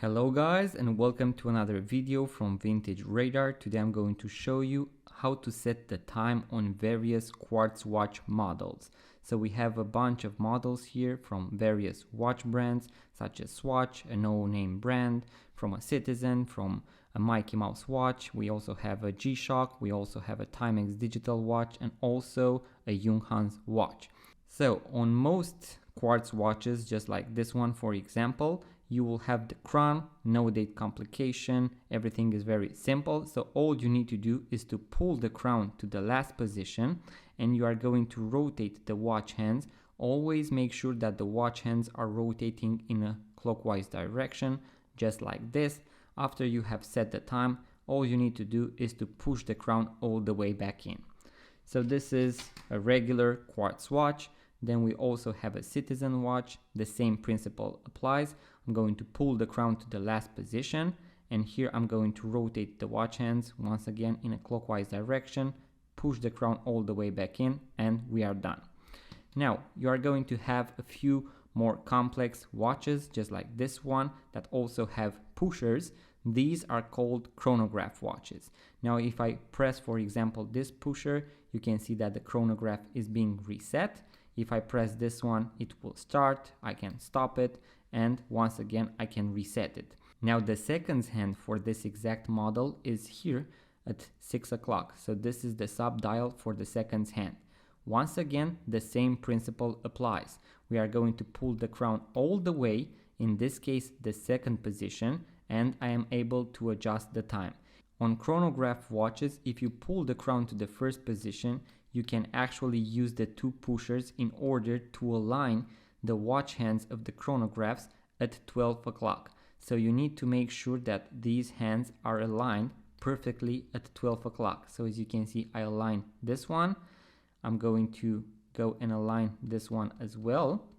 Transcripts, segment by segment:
Hello guys, and welcome to another video from Vintage Radar. Today I'm going to show you how to set the time on various quartz watch models. So we have a bunch of models here from various watch brands such as Swatch, a no-name brand, from a Citizen, from a Mickey Mouse watch. We also have a G-Shock, we also have a Timex digital watch, and also a Junghans watch. So on most quartz watches, just like this one for example, you will have the crown, no date complication, everything is very simple. So all you need to do is to pull the crown to the last position, and you are going to rotate the watch hands. Always make sure that the watch hands are rotating in a clockwise direction, just like this. After you have set the time, all you need to do is to push the crown all the way back in. So this is a regular quartz watch. Then we also have a Citizen watch. The same principle applies. I'm going to pull the crown to the last position, and here I'm going to rotate the watch hands once again in a clockwise direction, push the crown all the way back in, and we are done. Now you are going to have a few more complex watches just like this one that also have pushers. These are called chronograph watches. Now if I press, for example, this pusher, you can see that the chronograph is being reset. If I press this one, it will start, I can stop it, and once again I can reset it. Now the seconds hand for this exact model is here at 6 o'clock. So this is the sub dial for the seconds hand. Once again, the same principle applies. We are going to pull the crown all the way, in this case the second position, and I am able to adjust the time. On chronograph watches, if you pull the crown to the first position, you can actually use the two pushers in order to align the watch hands of the chronographs at 12 o'clock. So you need to make sure that these hands are aligned perfectly at 12 o'clock. So as you can see, I align this one. I'm going to go and align this one as well.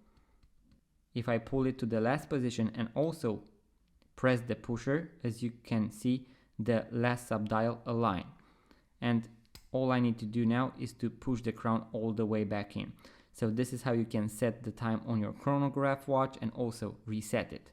If I pull it to the last position and also press the pusher, as you can see, the last subdial align. And all I need to do now is to push the crown all the way back in. So this is how you can set the time on your chronograph watch and also reset it.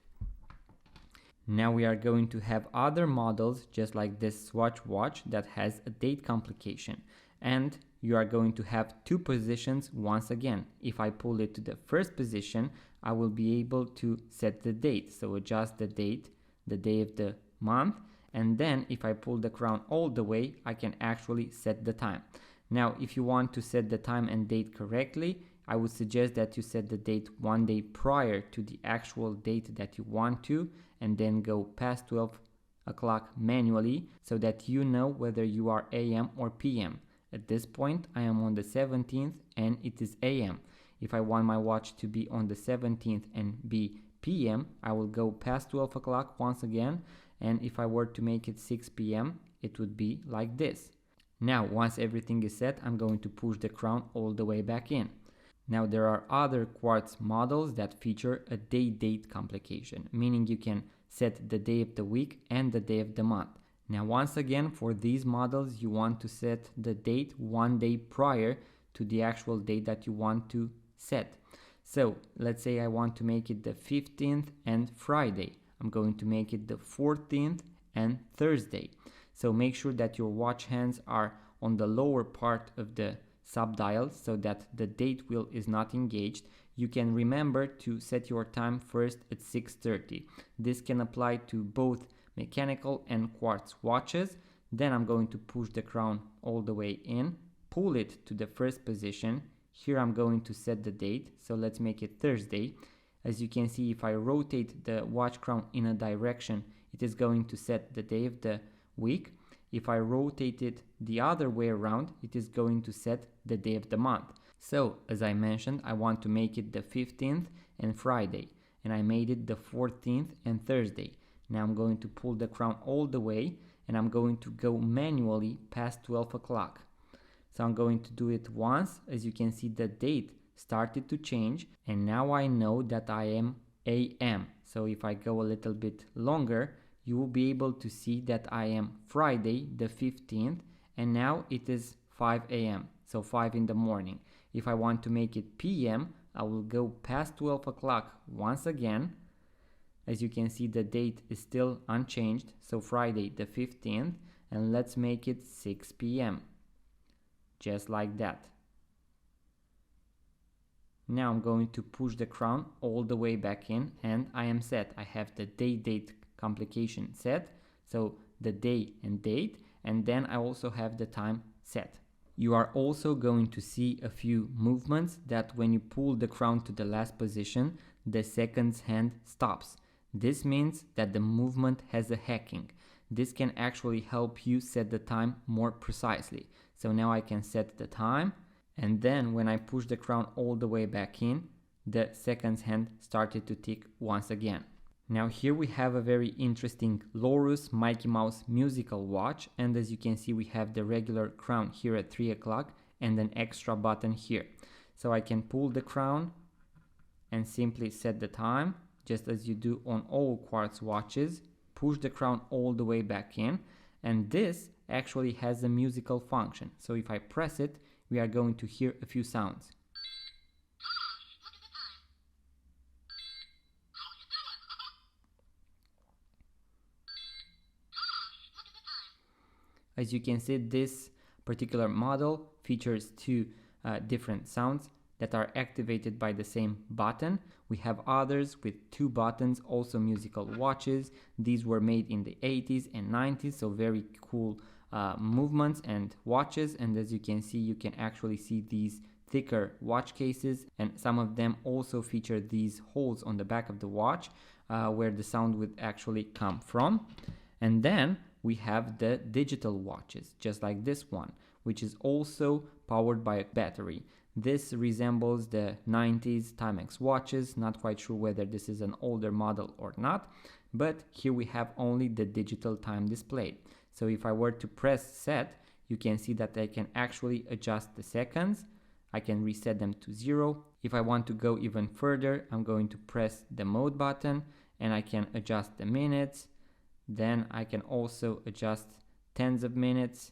Now we are going to have other models just like this Swatch watch that has a date complication. And you are going to have two positions once again. If I pull it to the first position, I will be able to set the date. So adjust the date, the day of the month. And then if I pull the crown all the way, I can actually set the time. Now, if you want to set the time and date correctly, I would suggest that you set the date one day prior to the actual date that you want to, and then go past 12 o'clock manually so that you know whether you are AM or PM. At this point, I am on the 17th and it is AM. If I want my watch to be on the 17th and be PM, I will go past 12 o'clock once again. And if I were to make it 6 p.m., it would be like this. Now, once everything is set, I'm going to push the crown all the way back in. Now, there are other quartz models that feature a day-date complication, meaning you can set the day of the week and the day of the month. Now, once again, for these models, you want to set the date one day prior to the actual date that you want to set. So, let's say I want to make it the 15th and Friday. I'm going to make it the 14th and Thursday. So make sure that your watch hands are on the lower part of the subdial so that the date wheel is not engaged. You can remember to set your time first at 6:30. This can apply to both mechanical and quartz watches. Then I'm going to push the crown all the way in, pull it to the first position. Here I'm going to set the date. So let's make it Thursday. As you can see, if I rotate the watch crown in a direction, it is going to set the day of the week. If I rotate it the other way around, it is going to set the day of the month. So, as I mentioned, I want to make it the 15th and Friday, and I made it the 14th and Thursday. Now I'm going to pull the crown all the way, and I'm going to go manually past 12 o'clock. So I'm going to do it once. As you can see, the date started to change, and now I know that I am AM. So if I go a little bit longer, you will be able to see that I am Friday the 15th, and now it is 5 AM, so 5 in the morning. If I want to make it PM, I will go past 12 o'clock once again. As you can see, the date is still unchanged, so Friday the 15th, and let's make it 6 p.m. just like that. Now I'm going to push the crown all the way back in, and I am set. I have the day-date complication set, so the day and date, and then I also have the time set. You are also going to see a few movements that when you pull the crown to the last position, the seconds hand stops. This means that the movement has a hacking. This can actually help you set the time more precisely. So now I can set the time, and then when I push the crown all the way back in, the seconds hand started to tick once again. Now here we have a very interesting Lorus Mickey Mouse musical watch, and as you can see we have the regular crown here at 3 o'clock and an extra button here. So I can pull the crown and simply set the time, just as you do on all quartz watches. Push the crown all the way back in, and this actually has a musical function. So if I press it, we are going to hear a few sounds. As you can see, this particular model features two different sounds that are activated by the same button. We have others with two buttons, also musical watches. These were made in the 80s and 90s, so very cool movements and watches. And as you can see, you can actually see these thicker watch cases, and some of them also feature these holes on the back of the watch where the sound would actually come from. And then we have the digital watches, just like this one, which is also powered by a battery. This resembles the 90s Timex watches. Not quite sure whether this is an older model or not, but here we have only the digital time displayed. So if I were to press set, you can see that I can actually adjust the seconds. I can reset them to 0. If I want to go even further, I'm going to press the mode button and I can adjust the minutes. Then I can also adjust tens of minutes.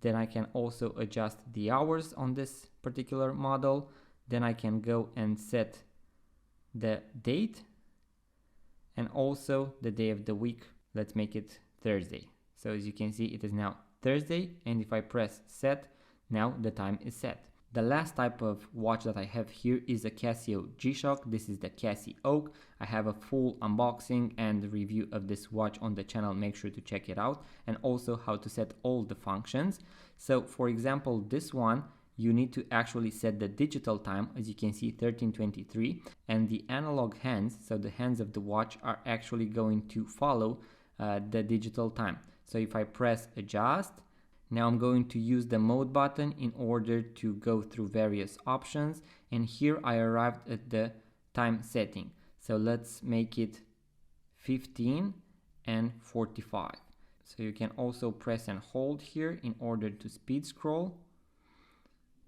Then I can also adjust the hours on this particular model. Then I can go and set the date and also the day of the week. Let's make it Thursday. So as you can see, it is now Thursday, and if I press set, now the time is set. The last type of watch that I have here is a Casio G-Shock. This is the Casio Oak. I have a full unboxing and review of this watch on the channel. Make sure to check it out, and also how to set all the functions. So for example, this one, you need to actually set the digital time, as you can see 13:23, and the analog hands, so the hands of the watch, are actually going to follow the digital time. So if I press adjust, now I'm going to use the mode button in order to go through various options, and here I arrived at the time setting. So let's make it 15 and 45. So you can also press and hold here in order to speed scroll.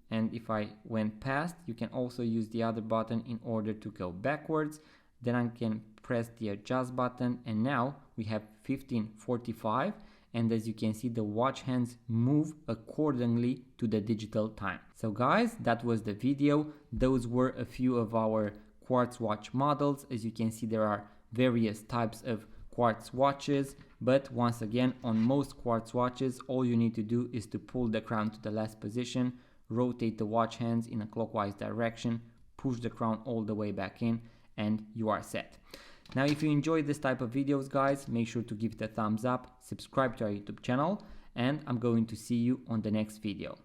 And if I went past, you can also use the other button in order to go backwards. Then I can press the adjust button, and now we have 15:45. And as you can see, the watch hands move accordingly to the digital time. So guys, that was the video. Those were a few of our quartz watch models. As you can see, there are various types of quartz watches, but once again, on most quartz watches, all you need to do is to pull the crown to the last position, rotate the watch hands in a clockwise direction, push the crown all the way back in, and you are set. Now, if you enjoyed this type of videos, guys, make sure to give it a thumbs up, subscribe to our YouTube channel, and I'm going to see you on the next video.